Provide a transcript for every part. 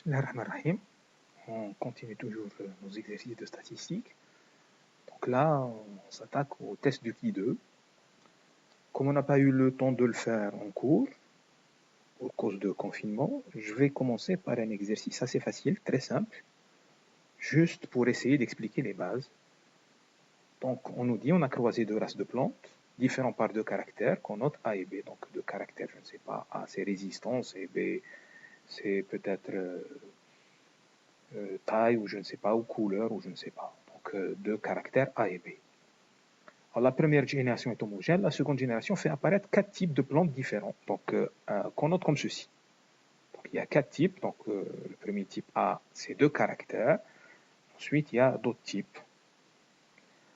Bismillahirrahmanirrahim. On continue toujours nos exercices de statistique. Donc là, on s'attaque au test du qui 2. Comme on n'a pas eu le temps de le faire en cours, pour cause de confinement, je vais commencer par un exercice assez facile, très simple, juste pour essayer d'expliquer les bases. Donc on nous dit on a croisé deux races de plantes, différents par deux caractères, qu'on note A et B. Donc deux caractères, je ne sais pas, A c'est résistance et B c'est peut-être taille ou je ne sais pas, ou couleur ou je ne sais pas. Donc deux caractères A et B. Alors, la première génération est homogène, la seconde génération fait apparaître quatre types de plantes différents, donc qu'on note comme ceci. Donc il y a quatre types, donc le premier type A, c'est deux caractères, ensuite il y a d'autres types.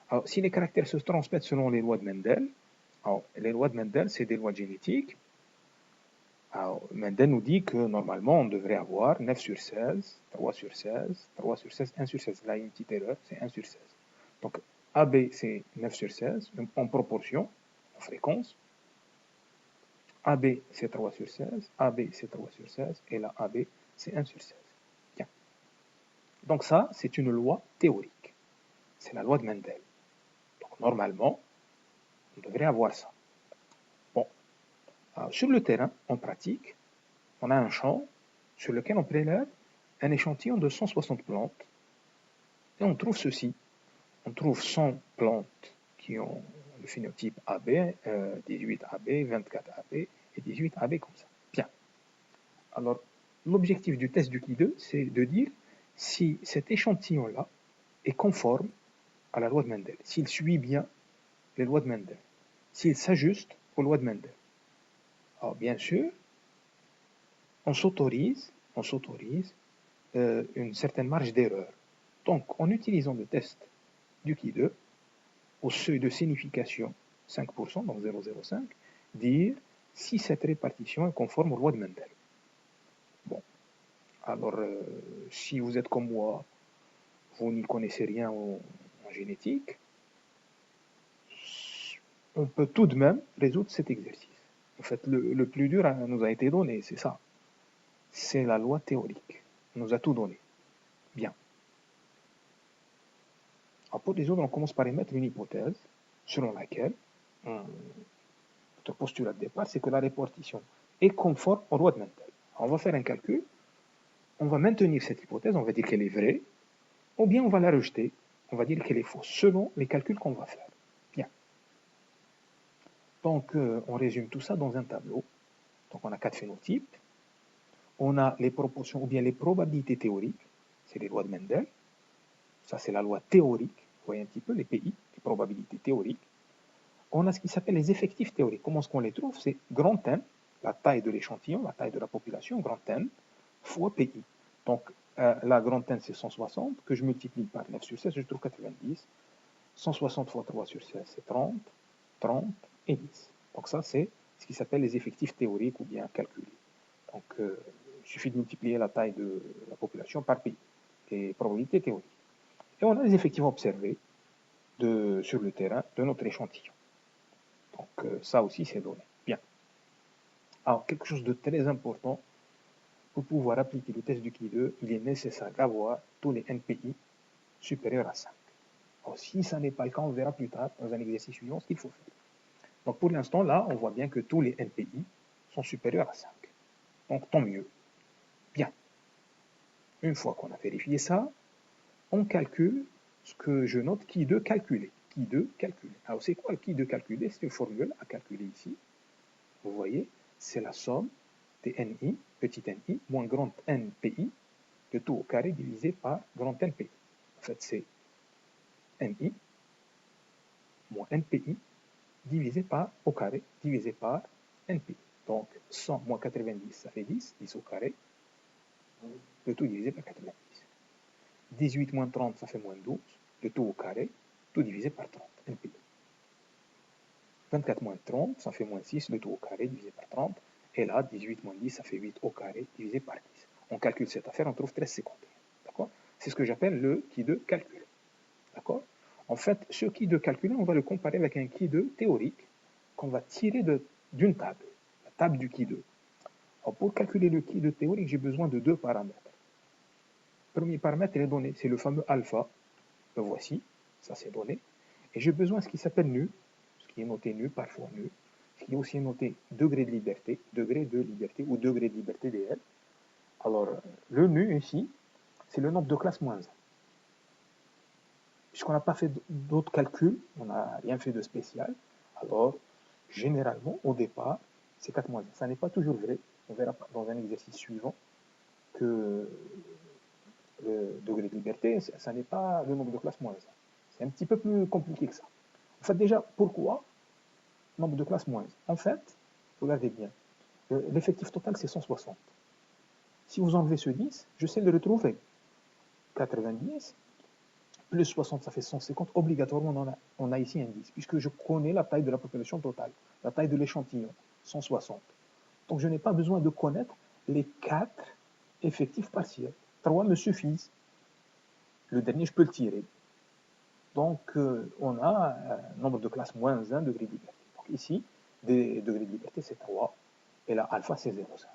Alors, si les caractères se transmettent selon les lois de Mendel, alors, les lois de Mendel, c'est des lois génétiques. Alors, Mendel nous dit que normalement, on devrait avoir 9 sur 16, 3 sur 16, 3 sur 16, 1 sur 16. Là, il y a une petite erreur, c'est 1 sur 16. Donc, AB, c'est 9 sur 16, en proportion, en fréquence. AB, c'est 3 sur 16, AB, c'est 3 sur 16, et là, AB, c'est 1 sur 16. Bien. Donc ça, c'est une loi théorique. C'est la loi de Mendel. Donc, normalement, on devrait avoir ça. Bon. Alors, sur le terrain, en pratique, on a un champ sur lequel on prélève un échantillon de 160 plantes, et on trouve ceci. On trouve 100 plantes qui ont le phénotype AB, 18 AB, 24 AB et 18 AB comme ça. Bien. Alors, l'objectif du test du Ki2, c'est de dire si cet échantillon-là est conforme à la loi de Mendel, s'il suit bien les lois de Mendel, s'il s'ajuste aux lois de Mendel. Alors, bien sûr, on s'autorise une certaine marge d'erreur. Donc, en utilisant le test du Ki2, au seuil de signification 5%, donc 0,05, dire si cette répartition est conforme aux lois de Mendel. Bon, alors si vous êtes comme moi, vous n'y connaissez rien en génétique, on peut tout de même résoudre cet exercice. En fait, le plus dur nous a été donné, c'est ça. C'est la loi théorique. On nous a tout donné. Bien. Alors pour résoudre, on commence par émettre une hypothèse selon laquelle notre postulat de départ, c'est que la répartition est conforme aux lois de Mendel. Alors on va faire un calcul, on va maintenir cette hypothèse, on va dire qu'elle est vraie, ou bien on va la rejeter, on va dire qu'elle est fausse, selon les calculs qu'on va faire. Bien. Donc, on résume tout ça dans un tableau. Donc, on a quatre phénotypes. On a les proportions ou bien les probabilités théoriques. C'est les lois de Mendel. Ça, c'est la loi théorique. Vous voyez un petit peu les PI, les probabilités théoriques. On a ce qui s'appelle les effectifs théoriques. Comment est-ce qu'on les trouve? C'est grand N, la taille de l'échantillon, la taille de la population, grand N, fois PI. Donc, la grande N, c'est 160, que je multiplie par 9 sur 16, je trouve 90. 160 fois 3 sur 16, c'est 30, 30 et 10. Donc ça, c'est ce qui s'appelle les effectifs théoriques ou bien calculés. Donc, il suffit de multiplier la taille de la population par pi, les probabilités théoriques. Et on a les effectifs observés sur le terrain de notre échantillon. Donc ça aussi, c'est donné. Bien. Alors, quelque chose de très important, pour pouvoir appliquer le test du Ki2, il est nécessaire d'avoir tous les NPI supérieurs à 5. Alors, si ça n'est pas le cas, on verra plus tard dans un exercice suivant ce qu'il faut faire. Donc pour l'instant, là, on voit bien que tous les NPI sont supérieurs à 5. Donc tant mieux. Bien. Une fois qu'on a vérifié ça, on calcule ce que je note Ki2 calculé. Ki2 calculé. Alors c'est quoi le Ki2 calculé? C'est une formule à calculer ici. Vous voyez, c'est la somme des NI, petit NI, moins grand NPI, de tout au carré divisé par grand NPI. En fait, c'est NI moins NPI divisé par au carré divisé par NPI. Donc 100 moins 90, ça fait 10, 10 au carré, le tout divisé par 90. 18 moins 30, ça fait moins 12, le tout au carré, tout divisé par 30, NPI. 24 moins 30, ça fait moins 6, le tout au carré divisé par 30. Et là, 18 moins 10, ça fait 8 au carré divisé par 10. On calcule cette affaire, on trouve 13 secondaires. D'accord? C'est ce que j'appelle le Ki2 calculé. D'accord? En fait, ce Ki2 calculé, on va le comparer avec un Ki2 théorique qu'on va tirer d'une table, la table du Ki2. Alors, pour calculer le Ki2 théorique, j'ai besoin de deux paramètres. Premier paramètre est donné, c'est le fameux alpha. Le voici, ça c'est donné. Et j'ai besoin de ce qui s'appelle nu, ce qui est noté nu, parfois nu, ce qui est aussi noté degré de liberté ou degré de liberté dl. Alors, le nu ici, c'est le nombre de classes moins 1. Puisqu'on n'a pas fait d'autres calculs, on n'a rien fait de spécial, alors généralement, au départ, c'est 4 moins 1. Ça n'est pas toujours vrai. On verra dans un exercice suivant que le degré de liberté, ça n'est pas le nombre de classes moins 1. C'est un petit peu plus compliqué que ça. En fait, déjà, pourquoi nombre de classes moins 1? En fait, regardez bien, l'effectif total, c'est 160. Si vous enlevez ce 10, je sais le retrouver. 90 plus 60, ça fait 150. Obligatoirement, on a ici un 10, puisque je connais la taille de la population totale, la taille de l'échantillon, 160. Donc, je n'ai pas besoin de connaître les 4 effectifs partiels. 3 me suffisent. Le dernier, je peux le tirer. Donc, on a un nombre de classes moins 1 degré de liberté. Donc, ici, des degrés de liberté, c'est 3. Et là, alpha, c'est 0,5.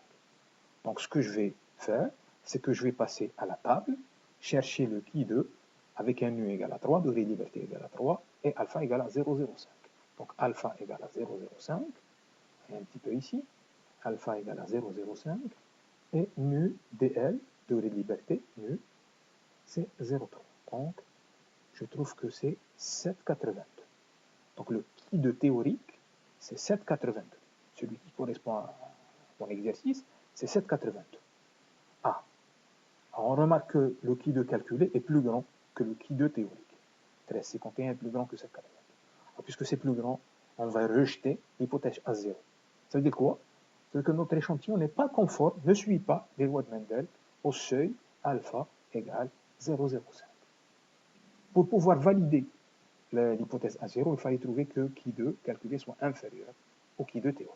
Donc, ce que je vais faire, c'est que je vais passer à la table, chercher le qui 2 avec un nu égal à 3, degré de liberté égal à 3, et alpha égal à 0,05. Donc, alpha égale à 0,05, et un petit peu ici, alpha égale à 0,05, et nu dl, degré de liberté, nu, c'est 0,3. Donc, je trouve que c'est 7,82. Donc, le qui de théorique, c'est 7,82. Celui qui correspond à mon exercice, c'est 7,82. Ah, on remarque que le qui de calculé est plus grand que le qui de théorique. 13,51 est plus grand que 7,82. Puisque c'est plus grand, on va rejeter l'hypothèse à 0. Ça veut dire quoi? Ça veut dire que notre échantillon n'est pas conforme, ne suit pas les lois de Mendel au seuil alpha égale 0,05. Pour pouvoir valider l'hypothèse à 0, il fallait trouver que qui2 calculé soit inférieur au qui2 théorique.